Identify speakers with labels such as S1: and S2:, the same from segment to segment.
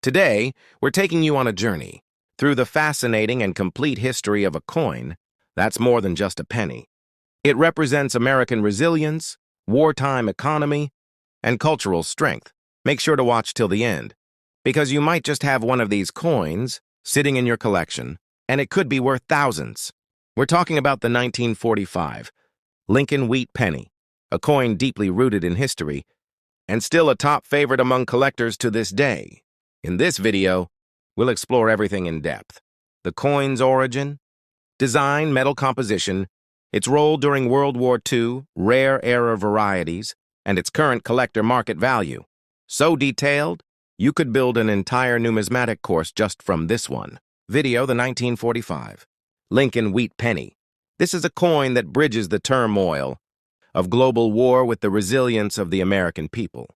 S1: Today, we're taking you on a journey through the fascinating and complete history of a coin that's more than just a penny. It represents American resilience, wartime economy, and cultural strength. Make sure to watch till the end, because you might just have one of these coins sitting in your collection, and it could be worth thousands. We're talking about the 1945 Lincoln Wheat Penny, a coin deeply rooted in history and still a top favorite among collectors to this day. In this video, we'll explore everything in depth: the coin's origin, design, metal composition, its role during World War II, rare era varieties, and its current collector market value. So detailed, you could build an entire numismatic course just from this one. Video: the 1945 Lincoln Wheat Penny. This is a coin that bridges the turmoil of global war with the resilience of the American people.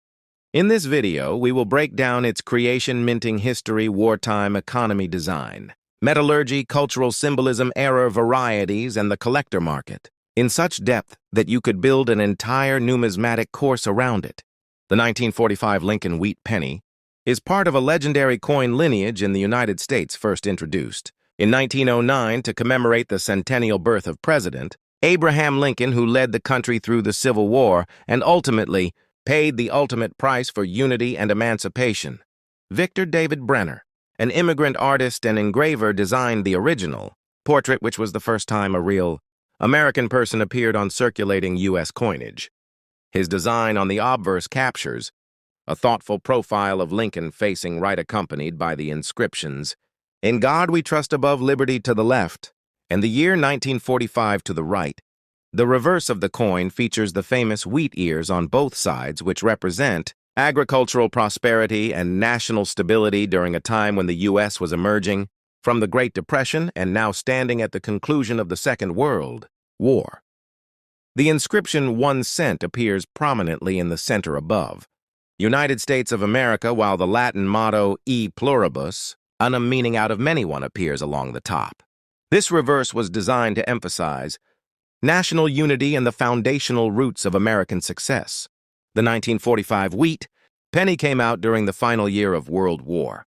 S1: In this video, we will break down its creation, minting history, wartime economy, design, metallurgy, cultural symbolism, era varieties, and the collector market in such depth that you could build an entire numismatic course around it. The 1945 Lincoln Wheat Penny is part of a legendary coin lineage in the United States, first introduced in 1909 to commemorate the centennial birth of President Abraham Lincoln, who led the country through the Civil War and ultimately paid the ultimate price for unity and emancipation. Victor David Brenner, an immigrant artist and engraver, designed the original portrait, which was the first time a real American person appeared on circulating U.S. coinage. His design on the Obverse captures a thoughtful profile of Lincoln facing right, accompanied by the inscriptions, "In God we trust above liberty" to the left, and the year 1945 to the right. The reverse of the coin features the famous wheat ears on both sides, which represent agricultural prosperity and national stability during a time when the U.S. was emerging from the Great Depression and now standing at the conclusion of the Second World War. The inscription 1 cent appears prominently in the center above, United States of America, while the Latin motto E pluribus, unum, meaning out of many one, appears along the top. This reverse was designed to emphasize national unity and the foundational roots of American success. The 1945 Wheat Penny came out during the final year of World War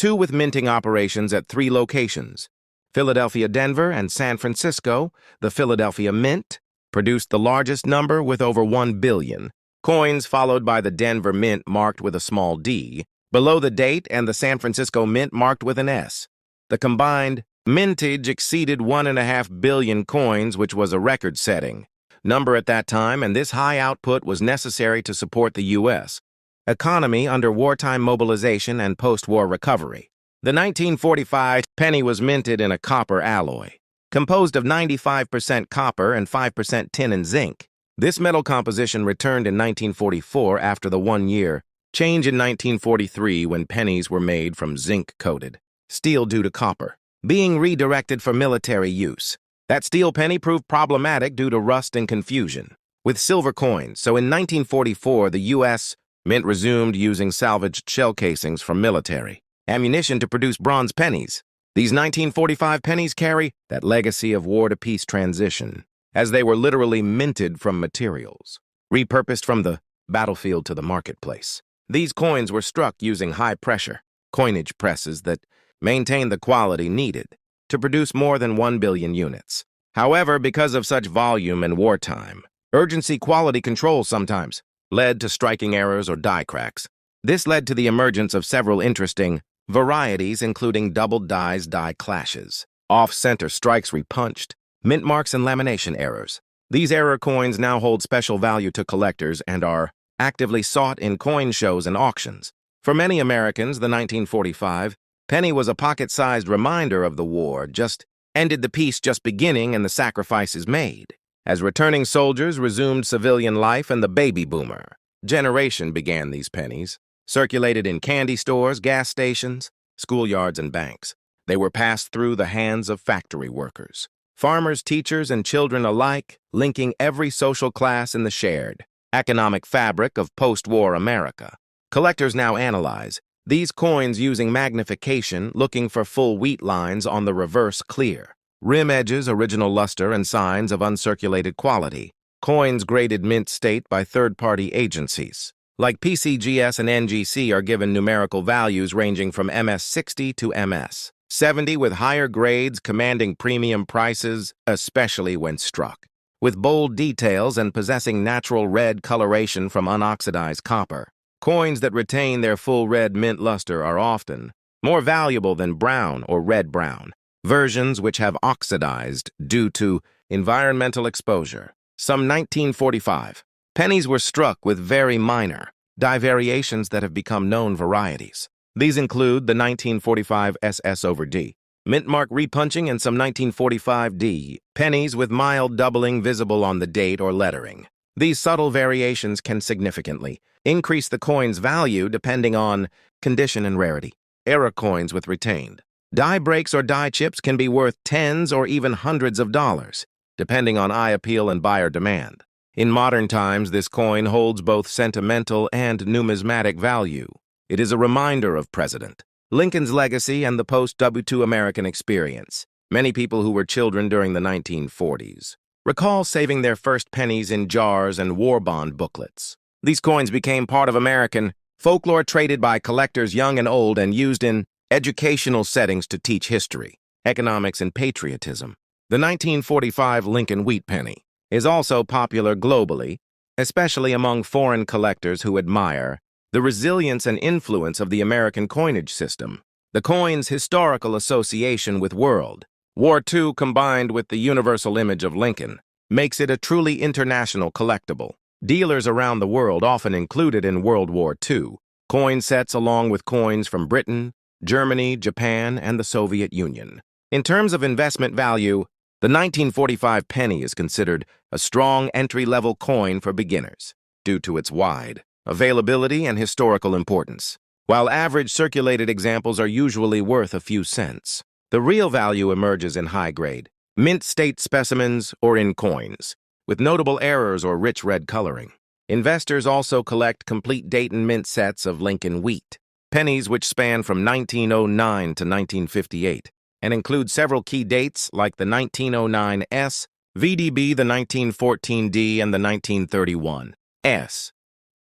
S1: II, with minting operations at 3 locations: Philadelphia, Denver, and San Francisco. The Philadelphia Mint produced the largest number with over 1 billion coins, followed by the Denver Mint marked with a small d below the date and the San Francisco Mint marked with an S. The combined mintage exceeded 1.5 billion coins, which was a record-setting number at that time, and this high output was necessary to support the U.S. economy under wartime mobilization and post-war recovery. The 1945 penny was minted in a copper alloy, composed of 95% copper and 5% tin and zinc. This metal composition returned in 1944 after the 1-year change in 1943, when pennies were made from zinc-coated steel due to copper being redirected for military use. That steel penny proved problematic due to rust and confusion with silver coins, so in 1944 the U.S. Mint resumed using salvaged shell casings from military ammunition to produce bronze pennies. These 1945 pennies carry that legacy of war-to-peace transition, as they were literally minted from materials repurposed from the battlefield to the marketplace. These coins were struck using high-pressure coinage presses that maintained the quality needed to produce more than 1 billion units. However, because of such volume and wartime, urgency quality control sometimes led to striking errors or die cracks. This led to the emergence of several interesting varieties, including double die clashes, off-center strikes repunched, mint marks, and lamination errors. These error coins now hold special value to collectors and are actively sought in coin shows and auctions. For many Americans, the 1945 penny was a pocket-sized reminder of the war just ended, the peace just beginning, and the sacrifices made as returning soldiers resumed civilian life and the baby boomer generation began. These pennies circulated in candy stores, gas stations, schoolyards, and banks. They were passed through the hands of factory workers, farmers, teachers, and children alike, linking every social class in the shared economic fabric of post-war America. Collectors now analyze these coins using magnification, looking for full wheat lines on the reverse, clear rim edges, original luster, and signs of uncirculated quality. Coins graded mint state by third-party agencies like PCGS and NGC, are given numerical values ranging from MS60 to MS70, with higher grades commanding premium prices, especially when struck. With bold details and possessing natural red coloration from unoxidized copper, coins that retain their full red mint luster are often more valuable than brown or red-brown versions which have oxidized due to environmental exposure. Some 1945 pennies were struck with very minor die variations that have become known varieties. These include the 1945 SS/D, mint mark repunching, and some 1945D pennies with mild doubling visible on the date or lettering. These subtle variations can significantly increase the coin's value depending on condition and rarity. Era coins with retained die breaks or die chips can be worth tens or even hundreds of dollars, depending on eye appeal and buyer demand. In modern times, this coin holds both sentimental and numismatic value. It is a reminder of President Lincoln's legacy and the post-World War II American experience. Many people who were children during the 1940s recall saving their first pennies in jars and war bond booklets. These coins became part of American folklore, traded by collectors young and old and used in educational settings to teach history, economics, and patriotism. The 1945 Lincoln wheat penny is also popular globally, especially among foreign collectors who admire the resilience and influence of the American coinage system. The coin's historical association with World War II, combined with the universal image of Lincoln, makes it a truly international collectible. Dealers around the world often included in World War II coin sets along with coins from Britain, Germany, Japan, and the Soviet Union. In terms of investment value, the 1945 penny is considered a strong entry-level coin for beginners due to its wide availability and historical importance. While average circulated examples are usually worth a few cents, the real value emerges in high-grade, mint-state specimens or in coins with notable errors or rich red coloring. Investors also collect complete date and mint sets of Lincoln wheat pennies which span from 1909 to 1958 and include several key dates like the 1909 S, VDB, the 1914 D, and the 1931 S.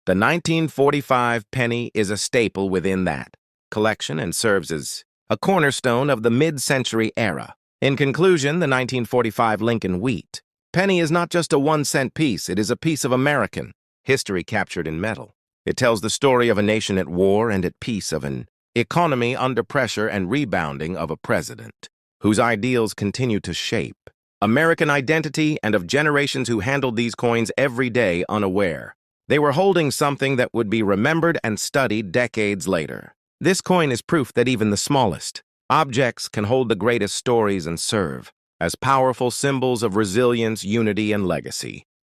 S1: The 1945 penny is a staple within that collection and serves as a cornerstone of the mid-century era. In conclusion, the 1945 Lincoln wheat penny is not just a 1-cent piece, it is a piece of American history captured in metal. It tells the story of a nation at war and at peace, of an economy under pressure and rebounding, of a president whose ideals continue to shape American identity, and of generations who handled these coins every day unaware they were holding something that would be remembered and studied decades later. This coin is proof that even the smallest objects can hold the greatest stories and serve as powerful symbols of resilience, unity, and legacy.